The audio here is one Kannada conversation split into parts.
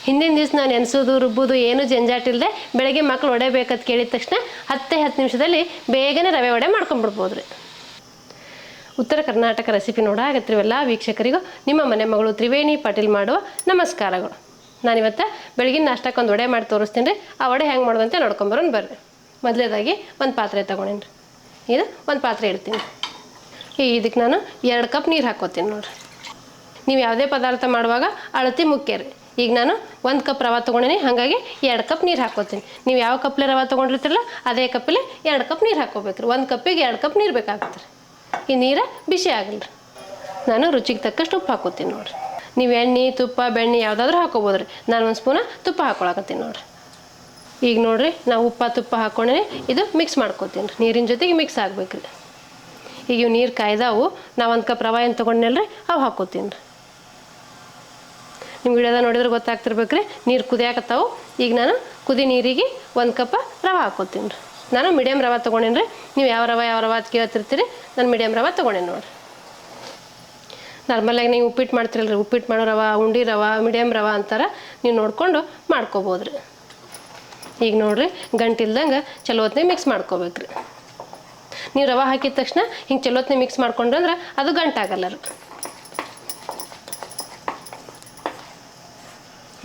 ಹಿಂದಿನ ದಿವಸ ನಾವು ನೆನೆಸೋದು ರುಬ್ಬೋದು ಏನು ಜಂಜಾಟ ಇಲ್ಲದೆ ಬೆಳಗ್ಗೆ ಮಕ್ಕಳು ವಡೆ ಬೇಕಂತ ಕೇಳಿದ ತಕ್ಷಣ 10 ನಿಮಿಷದಲ್ಲಿ ಬೇಗನೆ ರವೆ ವಡೆ ಮಾಡ್ಕೊಂಡ್ಬಿಡ್ಬೋದು ರೀ. ಉತ್ತರ ಕರ್ನಾಟಕ ರೆಸಿಪಿ ನೋಡಾಗತ್ತೀವಿ ಎಲ್ಲ ವೀಕ್ಷಕರಿಗೂ ನಿಮ್ಮ ಮನೆ ಮಗಳು ತ್ರಿವೇಣಿ ಪಾಟೀಲ್ ಮಾಡುವ ನಮಸ್ಕಾರಗಳು. ನಾನಿವತ್ತು ಬೆಳಗಿನ ನಾಷ್ಟಕ್ಕೆ ಒಂದು ವಡೆ ಮಾಡಿ ತೋರಿಸ್ತೀನಿ ರೀ. ಆ ವಡೆ ಹೆಂಗೆ ಮಾಡೋದಂತೆ ನೋಡ್ಕೊಂಬರೋಣ ಬರ್ರಿ. ಮೊದಲೇದಾಗಿ ಒಂದು ಪಾತ್ರೆ ತೊಗೊಂಡೇನಿ ರೀ. ಇದು ಒಂದು ಪಾತ್ರೆ ಇಡ್ತೀನಿ. ಇದಕ್ಕೆ ನಾನು 2 ಕಪ್ ನೀರು ಹಾಕ್ಕೋತೀನಿ ನೋಡಿರಿ. ನೀವು ಯಾವುದೇ ಪದಾರ್ಥ ಮಾಡುವಾಗ ಅಳತೆ ಮುಖ್ಯ ರೀ. ಈಗ ನಾನು 1 ಕಪ್ ರವೆ ತೊಗೊಂಡಿನಿ, ಹಾಗಾಗಿ 2 ಕಪ್ ನೀರು ಹಾಕ್ಕೋತೀನಿ. ನೀವು ಯಾವ ಕಪ್ಲೆ ರವೆ ತೊಗೊಂಡಿರ್ತಿರಲ್ಲ ಅದೇ ಕಪ್ಪಲ್ಲಿ 2 ಕಪ್ ನೀರು ಹಾಕ್ಕೋಬೇಕ್ರಿ. 1 ಕಪ್ಪಿಗೆ 2 ಕಪ್ ನೀರು ಬೇಕಾಗುತ್ತೆ ರೀ. ಈ ನೀರು ಬಿಸಿ ಆಗಲ್ಲ ರೀ. ನಾನು ರುಚಿಗೆ ತಕ್ಕಷ್ಟು ಉಪ್ಪು ಹಾಕ್ಕೋತೀನಿ ನೋಡಿರಿ. ನೀವು ಎಣ್ಣೆ ತುಪ್ಪ ಬೆಣ್ಣೆ ಯಾವುದಾದ್ರೂ ಹಾಕ್ಕೋಬೋದು ರೀ. ನಾನು 1 ಸ್ಪೂನ ತುಪ್ಪ ಹಾಕ್ಕೊಳಕತ್ತೀನಿ ನೋಡಿರಿ. ಈಗ ನೋಡಿರಿ ನಾವು ಉಪ್ಪು ತುಪ್ಪ ಹಾಕ್ಕೊಂಡೇ ಇದು ಮಿಕ್ಸ್ ಮಾಡ್ಕೋತೀನಿ ರೀ. ನೀರಿನ ಜೊತೆಗೆ ಮಿಕ್ಸ್ ಆಗ್ಬೇಕು ರೀ. ಈಗ ಇವು ನೀರು ಕಾಯ್ದಾವು. ನಾವು 1 ಕಪ್ ರವೆ ಏನು ತೊಗೊಂಡ್ನಲ್ರಿ ಅವು ಹಾಕ್ಕೋತೀನಿ ರೀ. ನಿಮ್ಮ ವಿಡಿಯೋದ ನೋಡಿದ್ರೆ ಗೊತ್ತಾಗ್ತಿರ್ಬೇಕು ರೀ. ನೀರು ಕುದಿಯಾಕತ್ತಾವು. ಈಗ ನಾನು ಕುದಿ ನೀರಿಗೆ 1 ಕಪ್ ರವೆ ಹಾಕ್ಕೋತೀನಿ ರೀ. ನಾನು ಮೀಡಿಯಮ್ ರವೆ ತೊಗೊಂಡೇನಿ ರೀ. ನೀವು ಯಾವ ರವೆ ಅಂತ ಕೇಳ್ತಿರ್ತೀರಿ. ನಾನು ಮೀಡಿಯಮ್ ರವೆ ತೊಗೊಂಡೇನಿ ನೋಡಿರಿ. ನಾರ್ಮಲಾಗಿ ನೀವು ಉಪ್ಪಿಟ್ಟು ಮಾಡ್ತಿರಲ್ರಿ, ಉಪ್ಪಿಟ್ಟು ಮಾಡೋ ರವೆ, ಉಂಡಿ ರವೆ, ಮೀಡಿಯಮ್ ರವೆ ಅಂತಾರೆ. ನೀವು ನೋಡ್ಕೊಂಡು ಮಾಡ್ಕೋಬೋದು ರೀ. ಈಗ ನೋಡಿರಿ ಗಂಟಿಲ್ದಂಗೆ ಚಲೋ ಹೊತ್ತಿನಾಗ ಮಿಕ್ಸ್ ಮಾಡ್ಕೋಬೇಕ್ರಿ. ನೀವು ರವೆ ಹಾಕಿದ ತಕ್ಷಣ ಹಿಂಗೆ ಚಲೋ ಹೊತ್ತಿನಾಗ ಮಿಕ್ಸ್ ಮಾಡ್ಕೊಂಡ್ರೆ ಅಂದ್ರೆ ಅದು ಗಂಟಾಗಲ್ಲ ರೀ.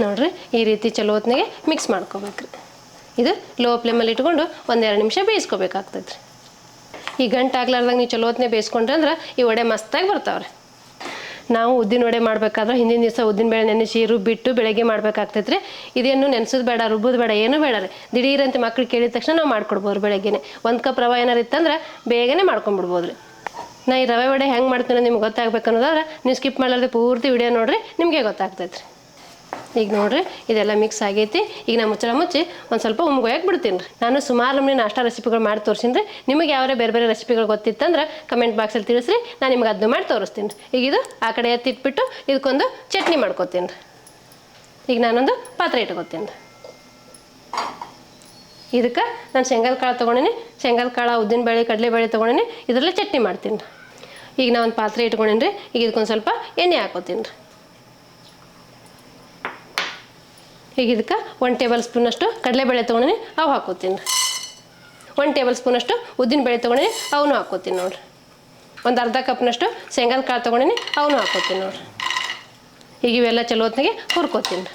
ನೋಡಿರಿ ಈ ರೀತಿ ಚಲೋ ಹೊತ್ತಿನಾಗೆ ಮಿಕ್ಸ್ ಮಾಡ್ಕೋಬೇಕ್ರಿ. ಇದು ಲೋ ಫ್ಲೇಮಲ್ಲಿ ಇಟ್ಕೊಂಡು 1-2 ನಿಮಿಷ ಬೇಯಿಸ್ಕೋಬೇಕಾಗ್ತದೆ ರೀ. ಈ ಗಂಟಾಗ್ಲಾರ್ದಂಗೆ ನೀವು ಚಲೋ ಹೊತ್ತಿನಾಗ ಬೇಯಿಸ್ಕೊಂಡ್ರೆ ಅಂದ್ರೆ ಈ ವಡೆ ಮಸ್ತಾಗಿ ಬರ್ತಾವ್ರಿ. ನಾವು ಉದ್ದಿನ ವಡೆ ಮಾಡಬೇಕಾದ್ರೆ ಹಿಂದಿನ ದಿವಸ ಉದ್ದಿನ ಬೇಳೆ ನೆನೆಸಿ ರುಬ್ಬಿಟ್ಟು ಬೆಳಗ್ಗೆ ಮಾಡ್ಬೇಕಾಗ್ತೈತೆ ರೀ. ಇದೇನು ನೆನೆಸೋದು ಬೇಡ, ರುಬ್ಬೋದು ಬೇಡ, ಏನೂ ಬೇಡ ರೀ. ದಿಢೀರಂತೆ ಮಕ್ಳು ಕೇಳಿದ ತಕ್ಷಣ ನಾವು ಮಾಡ್ಕೊಡ್ಬೋದು ಬೆಳಗ್ಗೆನೆ. 1 ಕಪ್ ರವೆ ಏನಾರು ಇತ್ತಂದ್ರೆ ಬೇಗನೆ ಮಾಡ್ಕೊಂಡ್ಬಿಡ್ಬೋದು ರೀ. ನಾ ಈ ರವೆ ವಡೆ ಹೆಂಗೆ ಮಾಡ್ತೀನಿ ನಿಮ್ಗೆ ಗೊತ್ತಾಗಬೇಕು ಅನ್ನೋದಾದ್ರೆ ನೀವು ಸ್ಕಿಪ್ ಮಾಡಲಾರ್ದೆ ಪೂರ್ತಿ ವಿಡಿಯೋ ನೋಡಿರಿ, ನಿಮಗೆ ಗೊತ್ತಾಗ್ತೈತೆ ರೀ. ಈಗ ನೋಡಿರಿ ಇದೆಲ್ಲ ಮಿಕ್ಸ್ ಆಗೈತಿ. ಈಗ ನಾನು ಮುಚ್ಚಳ ಮುಚ್ಚಿ ಒಂದು ಸ್ವಲ್ಪ ಉಮ್ಗೋಯಕ್ಕೆ ಬಿಡ್ತೀನಿ ರೀ. ನಾನು ಸುಮಾರು ನಮ್ಮನೆ ನಾಷ್ಟಾ ರೆಸಿಪಿಗಳು ಮಾಡಿ ತೋರಿಸ್ತೀನಿ ರೀ. ನಿಮಗೆ ಯಾವ್ಯಾವ ಬೇರೆ ರೆಸಿಪಿಗಳು ಗೊತ್ತಿತ್ತಂದ್ರೆ ಕಮೆಂಟ್ ಬಾಕ್ಸಲ್ಲಿ ತಿಳಿಸ್ರಿ, ನಾನು ನಿಮ್ಗೆ ಅದನ್ನು ಮಾಡಿ ತೋರಿಸ್ತೀನಿ ರೀ. ಈಗ ಇದು ಆ ಕಡೆ ಎತ್ತಿಟ್ಬಿಟ್ಟು ಇದಕ್ಕೊಂದು ಚಟ್ನಿ ಮಾಡ್ಕೊತೀನಿ ರೀ. ಈಗ ನಾನೊಂದು ಪಾತ್ರೆ ಇಟ್ಕೊತೀನಿ ರೀ. ಇದಕ್ಕೆ ನಾನು ಶೇಂಗಾದ ಕಾಳು ತೊಗೊಂಡಿನಿ. ಶೇಂಗಾದ ಕಾಳು ಉದ್ದಿನಬೇಳೆ ಕಡಲೆಬೇಳೆ ತೊಗೊಂಡಿನಿ. ಇದರಲ್ಲೇ ಚಟ್ನಿ ಮಾಡ್ತೀನಿ ರೀ. ಈಗ ನಾನು ಒಂದು ಪಾತ್ರೆ ಇಟ್ಕೊಂಡಿನಿ ರೀ. ಈಗ ಇದಕ್ಕೊಂದು ಸ್ವಲ್ಪ ಎಣ್ಣೆ ಹಾಕೋತೀನಿ ರೀ. ಈಗ ಇದಕ್ಕೆ 1 ಟೇಬಲ್ ಸ್ಪೂನಷ್ಟು ಕಡಲೆಬೇಳೆ ತೊಗೊಂಡಿನಿ, ಅವು ಹಾಕೋತೀನಿ ರೀ. 1 ಟೇಬಲ್ ಸ್ಪೂನಷ್ಟು ಉದ್ದಿನಬೇಳೆ ತೊಗೊಂಡಿನಿ, ಅವನು ಹಾಕೋತೀನಿ ನೋಡಿರಿ. ಒಂದು ಅರ್ಧ ಕಪ್ನಷ್ಟು ಶೇಂಗಾದ ಕಾಳು ತೊಗೊಂಡಿನಿ, ಅವನು ಹಾಕೋತೀನಿ ನೋಡಿರಿ. ಈಗ ಇವೆಲ್ಲ ಚಲೋ ಹೊತ್ತಿನಾಗೆ ಹುರ್ಕೋತೀನಿ ರೀ.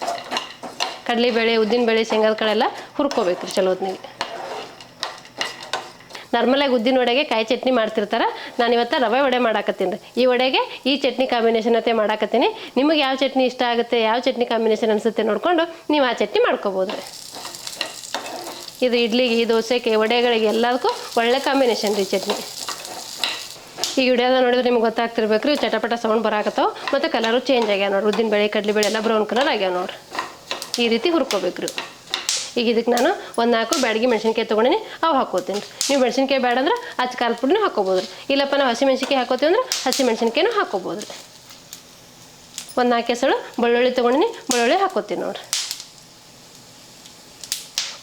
ಕಡಲೆಬೇಳೆ ಉದ್ದಿನಬೇಳೆ ಶೇಂಗಾದ ಕಾಳೆಲ್ಲ ಹುರ್ಕೋಬೇಕು ರೀ ಚಲೋ ಹೊತ್ತಿನಾಗೆ. ನಾರ್ಮಲಾಗಿ ಉದ್ದಿನ ವಡೆಗೆ ಕಾಯಿ ಚಟ್ನಿ ಮಾಡ್ತಿರ್ತಾರೆ. ನಾನು ಇವತ್ತು ರವೆ ವಡೆ ಮಾಡಾಕತ್ತೀನಿ ರೀ. ಈ ವಡೆಗೆ ಈ ಚಟ್ನಿ ಕಾಂಬಿನೇಷನ್ ಅಂತ ಮಾಡಾಕತ್ತೀನಿ. ನಿಮಗೆ ಯಾವ ಚಟ್ನಿ ಇಷ್ಟ ಆಗುತ್ತೆ, ಯಾವ ಚಟ್ನಿ ಕಾಂಬಿನೇಷನ್ ಅನಿಸುತ್ತೆ ನೋಡಿಕೊಂಡು ನೀವು ಆ ಚಟ್ನಿ ಮಾಡ್ಕೋಬೋದು ರೀ. ಇದು ಇಡ್ಲಿಗೆ, ದೋಸೆಗೆ, ವಡೆಗಳಿಗೆ ಎಲ್ಲದಕ್ಕೂ ಒಳ್ಳೆ ಕಾಂಬಿನೇಷನ್ ರೀ ಚಟ್ನಿ. ಈಗ ವಿಡಿಯೋದ ನೋಡಿದ್ರೆ ನಿಮ್ಗೆ ಗೊತ್ತಾಗ್ತಿರ್ಬೇಕು ರೀ. ಚಟಪಟ ಸೌಂಡ್ ಬರಾಕತ್ತಾವೆ ಮತ್ತು ಕಲರು ಚೇಂಜ್ ಆಗ್ಯಾವ ನೋಡಿರಿ. ಉದ್ದಿನಬೇಳೆ ಕಡಲೆಬೇಳೆ ಎಲ್ಲ ಬ್ರೌನ್ ಕಲರ್ ಆಗ್ಯಾವ ನೋಡಿರಿ. ಈ ರೀತಿ ಹುರ್ಕೋಬೇಕು ರೀ. ಈಗ ಇದಕ್ಕೆ ನಾನು 1-4 ಬ್ಯಾಡಗಿ ಮೆಣಸಿನ್ಕಾಯಿ ತೊಗೊಂಡಿನಿ, ಅವು ಹಾಕೋತೀನಿ ರೀ. ನೀವು ಮೆಣಸಿನ್ಕಾಯಿ ಬೇಡ ಅಂದ್ರೆ ಅಚ್ಚ ಖಾರದ ಪುಡಿನೂ ಹಾಕೋಬೋದು ರೀ. ಇಲ್ಲಪ್ಪ ನಾವು ಹಸಿ ಮೆಣಸಿನ್ಕಾಯಿ ಹಾಕೋತೀವಿ ಅಂದ್ರೆ ಹಸಿ ಮೆಣಸಿನ್ಕಾಯಿನೂ ಹಾಕೋಬೋದು ರೀ. 1-4 ಹೆಸರು ಬೆಳ್ಳುಳ್ಳಿ ತೊಗೊಂಡಿನಿ, ಬೆಳ್ಳುಳ್ಳಿ ಹಾಕೋತೀನಿ ನೋಡಿರಿ.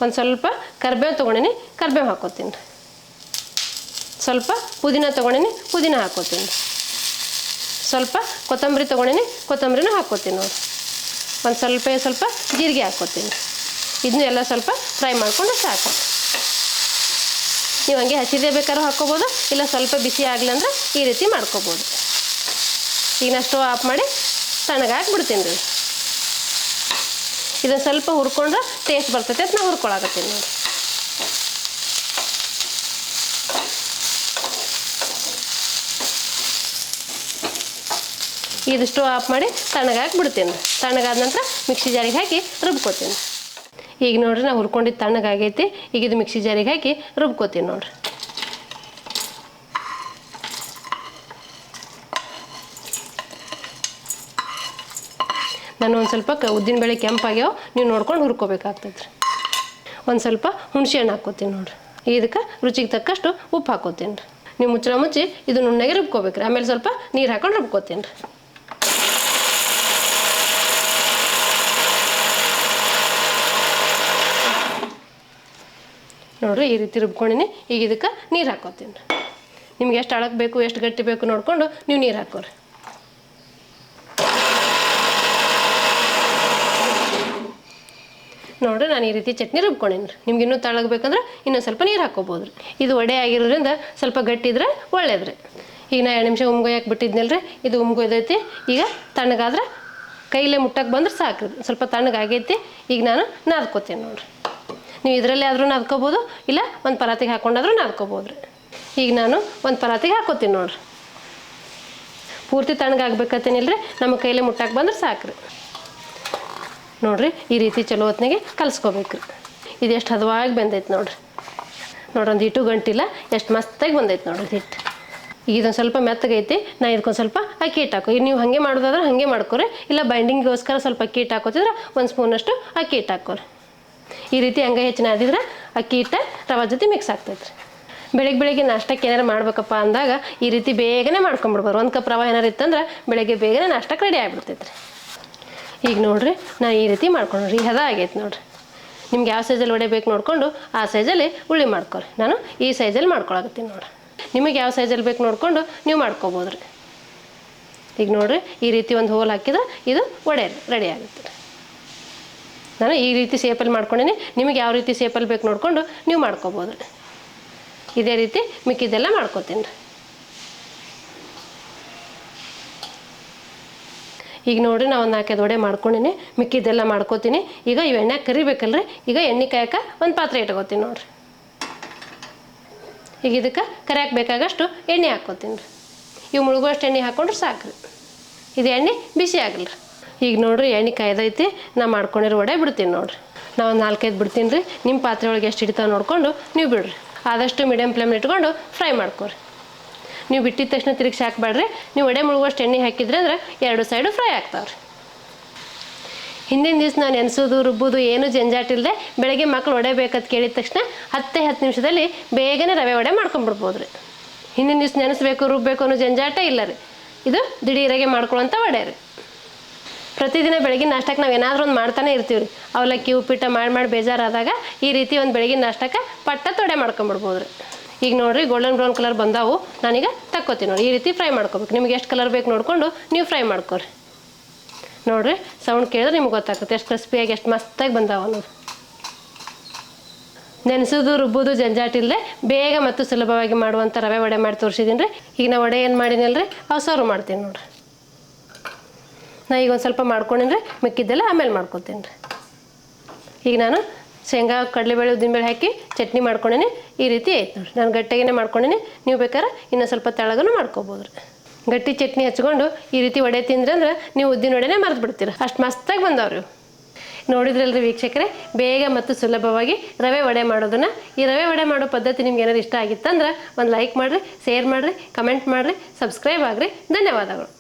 ಒಂದು ಸ್ವಲ್ಪ ಕರಿಬೇವು ತೊಗೊಂಡಿನಿ, ಕರಿಬೇವು ಹಾಕೋತೀನಿ ರೀ. ಸ್ವಲ್ಪ ಪುದೀನ ತೊಗೊಂಡಿನಿ, ಪುದೀನ ಹಾಕೋತೀನಿ ರೀ. ಸ್ವಲ್ಪ ಕೊತ್ತಂಬರಿ ತೊಗೊಂಡಿನಿ, ಕೊತ್ತಂಬರಿನೂ ಹಾಕೋತೀನಿ ನೋಡಿ. ಒಂದು ಸ್ವಲ್ಪ ಜೀರಿಗೆ ಹಾಕೋತೀನಿ. ಇದನ್ನು ಎಲ್ಲ ಸ್ವಲ್ಪ ಫ್ರೈ ಮಾಡ್ಕೊಂಡು ಸಾಕು. ನೀವು ಹಂಗೆ ಹಸಿದೇ ಬೇಕಾದ್ರೂ ಹಾಕ್ಕೋಬೋದು, ಇಲ್ಲ ಸ್ವಲ್ಪ ಬಿಸಿ ಆಗಲಿ ಅಂದ್ರೆ ಈ ರೀತಿ ಮಾಡ್ಕೋಬೋದು. ಈಗ ನಾನು ಸ್ಟವ್ ಆಫ್ ಮಾಡಿ ತಣ್ಣಗಾಗಿ ಬಿಡ್ತೀನಿ ರೀ. ಇದನ್ನು ಸ್ವಲ್ಪ ಹುರ್ಕೊಂಡ್ರೆ ಟೇಸ್ಟ್ ಬರ್ತೈತೆ ಅಂತ ನಾನು ಹುರ್ಕೊಳಕತ್ತೀನಿ ನೋಡಿ. ಇದು ಸ್ಟವ್ ಆಫ್ ಮಾಡಿ ತಣ್ಣಗಾಗಿ ಬಿಡ್ತೀನಿ. ತಣ್ಣಗಾದ ನಂತರ ಮಿಕ್ಸಿ ಜಾರಿಗೆ ಹಾಕಿ ರುಬ್ಕೋತೀನಿ. ಈಗ ನೋಡ್ರಿ ನಾವು ಹುರ್ಕೊಂಡಿದ್ದು ತಣ್ಣಗಾಗೈತಿ. ಈಗ ಇದು ಮಿಕ್ಸಿ ಜಾರಿಗೆ ಹಾಕಿ ರುಬ್ಕೋತೀನಿ ನೋಡ್ರಿ. ನಾನು ಒಂದು ಸ್ವಲ್ಪ ಉದ್ದಿನಬೇಳೆ ಕೆಂಪಾಗ್ಯಾವ, ನೀವು ನೋಡ್ಕೊಂಡು ಹುರ್ಕೋಬೇಕಾಗ್ತೈತೆ ರೀ. ಒಂದು ಸ್ವಲ್ಪ ಹುಣಸೆ ಹಣ್ಣು ಹಾಕ್ಕೋತೀನಿ ನೋಡ್ರಿ. ಇದಕ್ಕೆ ರುಚಿಗೆ ತಕ್ಕಷ್ಟು ಉಪ್ಪು ಹಾಕ್ಕೋತೀನಿ ರೀ. ನೀವು ಮುಚ್ಚಳ ಮುಚ್ಚಿ ಇದು ನುಣ್ಣಗೆ ರುಬ್ಕೋಬೇಕ್ರಿ. ಆಮೇಲೆ ಸ್ವಲ್ಪ ನೀರು ಹಾಕೊಂಡು ರುಬ್ಕೋತೀನಿ ರೀ. ನೋಡ್ರಿ ಈ ರೀತಿ ರುಬ್ಕೊಂಡಿನಿ. ಈಗ ಇದಕ್ಕೆ ನೀರು ಹಾಕ್ಕೋತೀನಿ ರೀ. ನಿಮ್ಗೆ ಎಷ್ಟು ಅಳಕ್ಕೆ ಬೇಕು, ಎಷ್ಟು ಗಟ್ಟಿ ಬೇಕು ನೋಡಿಕೊಂಡು ನೀವು ನೀರು ಹಾಕೋರಿ. ನೋಡಿರಿ ನಾನು ಈ ರೀತಿ ಚಟ್ನಿ ರುಬ್ಕೊಂಡೇನಿ. ನಿಮ್ಗೆ ಇನ್ನೂ ತಳಗಬೇಕಂದ್ರೆ ಇನ್ನೊಂದು ಸ್ವಲ್ಪ ನೀರು ಹಾಕ್ಕೋಬೋದು ರೀ. ಇದು ವಡೆ ಆಗಿರೋದ್ರಿಂದ ಸ್ವಲ್ಪ ಗಟ್ಟಿದ್ರೆ ಒಳ್ಳೇದ್ರಿ. ಈಗ ನಾ 2 ನಿಮಿಷ ಉಮ್ಗೊಯ್ಯಕ್ಕೆ ಬಿಟ್ಟಿದ್ನಲ್ರಿ, ಇದು ಉಮ್ಗೊಯ್ದೈತಿ. ಈಗ ತಣ್ಣಗಾದ್ರೆ ಕೈಲೇ ಮುಟ್ಟಕ್ಕೆ ಬಂದ್ರೆ ಸಾಕ್ರಿ. ಸ್ವಲ್ಪ ತಣ್ಣಗಾಗೈತಿ. ಈಗ ನಾನು ನಾದ್ಕೋತೀನಿ ನೋಡಿರಿ. ನೀವು ಇದರಲ್ಲಿ ಆದರೂ ನಾದ್ಕೋಬೋದು, ಇಲ್ಲ ಒಂದು ಪರಾತಿಗೆ ಹಾಕ್ಕೊಂಡಾದ್ರೂ ನಾದ್ಕೋಬೋದು ರೀ. ಈಗ ನಾನು ಒಂದು ಪರಾತಿಗೆ ಹಾಕ್ಕೋತೀನಿ ನೋಡಿರಿ. ಪೂರ್ತಿ ತಣ್ಣಗಾಗ್ಬೇಕತ್ತೇನಿಲ್ಲ ರೀ, ನಮ್ಮ ಕೈಲೇ ಮುಟ್ಟಕ್ಕೆ ಬಂದ್ರೆ ಸಾಕ್ರಿ. ನೋಡಿರಿ ಈ ರೀತಿ ಚಲೋ ಹೊತ್ನಾಗೆ ಕಲಿಸ್ಕೋಬೇಕ್ರಿ. ಇದು ಎಷ್ಟು ಹದವಾಗಿ ಬಂದೈತೆ ನೋಡಿರಿ. ಒಂದು ಹಿಟ್ಟು ಗಂಟಿಲ್ಲ, ಎಷ್ಟು ಮಸ್ತಾಗಿ ಬಂದೈತೆ ನೋಡಿರಿ ಹಿಟ್ಟು. ಈಗ ಇದೊಂದು ಸ್ವಲ್ಪ ಮೆತ್ತಗೈತಿ. ನಾ ಇದಕ್ಕೊಂದು ಸ್ವಲ್ಪ ಅಕ್ಕಿ ಹಿಟ್ಟು ಹಾಕೋ. ಈಗ ನೀವು ಹಾಗೆ ಮಾಡೋದಾದ್ರೆ ಹಾಗೆ ಮಾಡ್ಕೊರಿ, ಇಲ್ಲ ಬೈಂಡಿಂಗಿಗೋಸ್ಕರ ಸ್ವಲ್ಪ ಅಕ್ಕಿ ಹಿಟ್ಟು ಹಾಕೋತಿದ್ರೆ 1 ಸ್ಪೂನಷ್ಟು ಅಕ್ಕಿ ಹಿಟ್ಟು ಹಾಕೋರಿ. ಈ ರೀತಿ ಹಂಗೆ ಹೆಚ್ಚಿನ ಆದಿದ್ರೆ ಅಕ್ಕಿ ಹಿಟ್ಟು ರವೆ ಜೊತೆ ಮಿಕ್ಸ್ ಆಗ್ತೈತೆ ರೀ. ಬೆಳಿಗ್ಗೆ ನಾಷ್ಟಕ್ಕೆ ಏನಾರು ಮಾಡ್ಬೇಕಪ್ಪ ಅಂದಾಗ ಈ ರೀತಿ ಬೇಗನೆ ಮಾಡ್ಕೊಂಬಿಡ್ಬೋದು. 1 ಕಪ್ ರವೆ ಏನಾರು ಇತ್ತಂದ್ರೆ ಬೆಳಗ್ಗೆ ಬೇಗನೆ ನಾಷ್ಟಕ್ಕೆ ರೆಡಿ ಆಗಿಬಿಡ್ತೈತೆ ರೀ. ಈಗ ನೋಡಿರಿ ನಾನು ಈ ರೀತಿ ಮಾಡ್ಕೊಂಡ್ರಿ ಹದ ಆಗೈತೆ ನೋಡಿರಿ. ನಿಮ್ಗೆ ಯಾವ ಸೈಜಲ್ಲಿ ವಡೆ ಬೇಕು ನೋಡಿಕೊಂಡು ಆ ಸೈಜಲ್ಲಿ ಉಳ್ಳಿ ಮಾಡ್ಕೊರಿ. ನಾನು ಈ ಸೈಜಲ್ಲಿ ಮಾಡ್ಕೊಳಕತ್ತೀನಿ ನೋಡಿರಿ. ನಿಮಗೆ ಯಾವ ಸೈಜಲ್ಲಿ ಬೇಕು ನೋಡಿಕೊಂಡು ನೀವು ಮಾಡ್ಕೊಬೋದು ರೀ. ಈಗ ನೋಡಿರಿ ಈ ರೀತಿ ಒಂದು ಹೋಲ್ ಹಾಕಿದ್ರೆ ಇದು ವಡೆ ರೆಡಿ ಆಗುತ್ತೆ ರೀ. ನಾನು ಈ ರೀತಿ ಶೇಪಲ್ಲಿ ಮಾಡ್ಕೊಂಡೀನಿ. ನಿಮಗೆ ಯಾವ ರೀತಿ ಶೇಪಲ್ಲಿ ಬೇಕು ನೋಡಿಕೊಂಡು ನೀವು ಮಾಡ್ಕೊಬೋದು ರೀ. ಇದೇ ರೀತಿ ಮಿಕ್ಕಿದ್ದೆಲ್ಲ ಮಾಡ್ಕೊತೀನಿ ರೀ. ಈಗ ನೋಡಿರಿ ನಾವು ಒಂದು 4-5 ವಡೆ ಮಾಡ್ಕೊಂಡಿನಿ. ಮಿಕ್ಕಿದ್ದೆಲ್ಲ ಮಾಡ್ಕೋತೀನಿ. ಈಗ ಇವು ಎಣ್ಣೆ ಕರಿಬೇಕಲ್ರಿ. ಈಗ ಎಣ್ಣೆ ಕಾಯಕ್ಕೆ ಒಂದು ಪಾತ್ರೆ ಇಟ್ಕೋತೀನಿ ನೋಡಿರಿ. ಈಗ ಇದಕ್ಕೆ ಕರಿಯಕ್ಕೆ ಬೇಕಾಗಷ್ಟು ಎಣ್ಣೆ ಹಾಕ್ಕೋತೀನಿ ರೀ. ಇವು ಮುಳುಗುವಷ್ಟು ಎಣ್ಣೆ ಹಾಕ್ಕೊಂಡ್ರೆ ಸಾಕ್ರಿ. ಇದು ಎಣ್ಣೆ ಬಿಸಿ ಆಗಲ್ರಿ. ಈಗ ನೋಡಿರಿ ಎಣ್ಣೆ ಕಾಯ್ದೈತಿ. ನಾ ಮಾಡ್ಕೊಂಡಿರೋ ವಡೆ ಬಿಡ್ತೀನಿ ನೋಡಿರಿ. ನಾವು ಒಂದು 4-5 ಬಿಡ್ತೀನಿ ರೀ. ನಿಮ್ಮ ಪಾತ್ರೆ ಒಳಗೆ ಎಷ್ಟು ಹಿಡಿತಾವೆ ನೋಡಿಕೊಂಡು ನೀವು ಬಿಡ್ರಿ. ಆದಷ್ಟು ಮೀಡಿಯಮ್ ಫ್ಲೇಮ್ ಇಟ್ಕೊಂಡು ಫ್ರೈ ಮಾಡ್ಕೊರಿ. ನೀವು ಬಿಟ್ಟಿದ ತಕ್ಷಣ ತಿರುಗಿಸಿ ಹಾಕಬೇಡ್ರಿ. ನೀವು ವಡೆ ಮುಳುಗುವಷ್ಟು ಎಣ್ಣೆ ಹಾಕಿದ್ರೆ ಅಂದ್ರೆ 2 ಸೈಡು ಫ್ರೈ ಆಗ್ತಾವ್ರಿ. ಹಿಂದಿನ ದಿವಸ ನಾನು ನೆನೆಸೋದು ರುಬ್ಬೋದು ಏನು ಜಂಜಾಟ ಇಲ್ಲದೆ ಬೆಳಗ್ಗೆ ಮಕ್ಳು ವಡೆ ಬೇಕಂತ ಕೇಳಿದ ತಕ್ಷಣ 10 ನಿಮಿಷದಲ್ಲಿ ಬೇಗನೆ ರವೆ ವಡೆ ಮಾಡ್ಕೊಂಡ್ಬಿಡ್ಬೋದು ರೀ. ಹಿಂದಿನ ದಿವಸ ನೆನೆಸ್ಬೇಕು ರುಬ್ಬೇಕು ಅನ್ನೋ ಜಂಜಾಟ ಇಲ್ಲ ರೀ. ಇದು ದಿಢೀರಾಗೆ ಮಾಡ್ಕೊಳ್ಳೋಂಥ ವಡೆ ರೀ. ಪ್ರತಿದಿನ ಬೆಳಗಿನ ನಾಷ್ಟಕ್ಕೆ ನಾವು ಏನಾದರೂ ಒಂದು ಮಾಡ್ತಾನೆ ಇರ್ತೀವಿ ರೀ. ಅವಲಕ್ಕಿ ಉಪ್ಪಿಟ್ಟು ಮಾಡಿ ಬೇಜಾರಾದಾಗ ಈ ರೀತಿ ಒಂದು ಬೆಳಗಿನ ನಾಷ್ಟಕ್ಕೆ ಪಟ್ಟತ್ತು ವಡೆ ಮಾಡ್ಕೊಂಡ್ಬಿಡ್ಬೋದು ರೀ. ಈಗ ನೋಡಿರಿ ಗೋಲ್ಡನ್ ಬ್ರೌನ್ ಕಲರ್ ಬಂದಾವು. ನಾನೀಗ ತಕ್ಕೋತೀನಿ ನೋಡಿ. ಈ ರೀತಿ ಫ್ರೈ ಮಾಡ್ಕೋಬೇಕು. ನಿಮ್ಗೆ ಎಷ್ಟು ಕಲರ್ ಬೇಕು ನೋಡಿಕೊಂಡು ನೀವು ಫ್ರೈ ಮಾಡ್ಕೊರಿ. ನೋಡಿರಿ ಸೌಂಡ್ ಕೇಳಿದ್ರೆ ನಿಮ್ಗೆ ಗೊತ್ತಾಗುತ್ತೆ ಎಷ್ಟು ಕ್ರಿಸ್ಪಿಯಾಗಿ ಎಷ್ಟು ಮಸ್ತಾಗಿ ಬಂದಾವ ಅನ್ನೋದು. ನೆನೆಸೋದು ರುಬ್ಬೋದು ಜಂಜಾಟ ಇಲ್ಲದೆ ಬೇಗ ಮತ್ತು ಸುಲಭವಾಗಿ ಮಾಡುವಂಥ ರವೆ ವಡೆ ಮಾಡಿ ತೋರಿಸಿದ್ದೀನಿ ರೀ. ಈಗ ನಾ ವಡೆ ಏನು ಮಾಡಿನಲ್ರಿ ಅವು ಸರ್ವ್ ಮಾಡ್ತೀನಿ ನೋಡಿರಿ. ನಾ ಈಗ ಒಂದು ಸ್ವಲ್ಪ ಮಾಡ್ಕೊಂಡಿನಿ ರೀ. ಮಿಕ್ಕಿದ್ದೆಲ್ಲ ಆಮೇಲೆ ಮಾಡ್ಕೊತೀನಿ ರೀ. ಈಗ ನಾನು ಶೇಂಗಾ ಕಡಲೆಬೇಳೆ ಉದ್ದಿನಬೇಳೆ ಹಾಕಿ ಚಟ್ನಿ ಮಾಡ್ಕೊಂಡಿನಿ. ಈ ರೀತಿ ಐತೆ ನೋಡಿ. ನಾನು ಗಟ್ಟಿಗೆ ಮಾಡ್ಕೊಂಡಿನಿ. ನೀವು ಬೇಕಾದ್ರೆ ಇನ್ನೂ ಸ್ವಲ್ಪ ತೆಳಗೂ ಮಾಡ್ಕೊಬೋದು ರೀ. ಗಟ್ಟಿ ಚಟ್ನಿ ಹಚ್ಕೊಂಡು ಈ ರೀತಿ ವಡೆ ತಿಂದ್ರೆ ಅಂದ್ರೆ ನೀವು ಉದ್ದಿನ ವಡೆನೇ ಮರೆತು ಬಿಡ್ತೀರ. ಅಷ್ಟು ಮಸ್ತಾಗಿ ಬಂದವ್ರಿ. ನೋಡಿದ್ರಲ್ರಿ ವೀಕ್ಷಕರೇ, ಬೇಗ ಮತ್ತು ಸುಲಭವಾಗಿ ರವೆ ವಡೆ ಮಾಡೋದನ್ನು. ಈ ರವೆ ವಡೆ ಮಾಡೋ ಪದ್ಧತಿ ನಿಮ್ಗೆ ಏನಾದ್ರು ಇಷ್ಟ ಆಗಿತ್ತಂದ್ರೆ ಒಂದು ಲೈಕ್ ಮಾಡಿರಿ, ಶೇರ್ ಮಾಡಿರಿ, ಕಮೆಂಟ್ ಮಾಡಿರಿ, ಸಬ್ಸ್ಕ್ರೈಬ್ ಆಗಿರಿ. ಧನ್ಯವಾದಗಳು.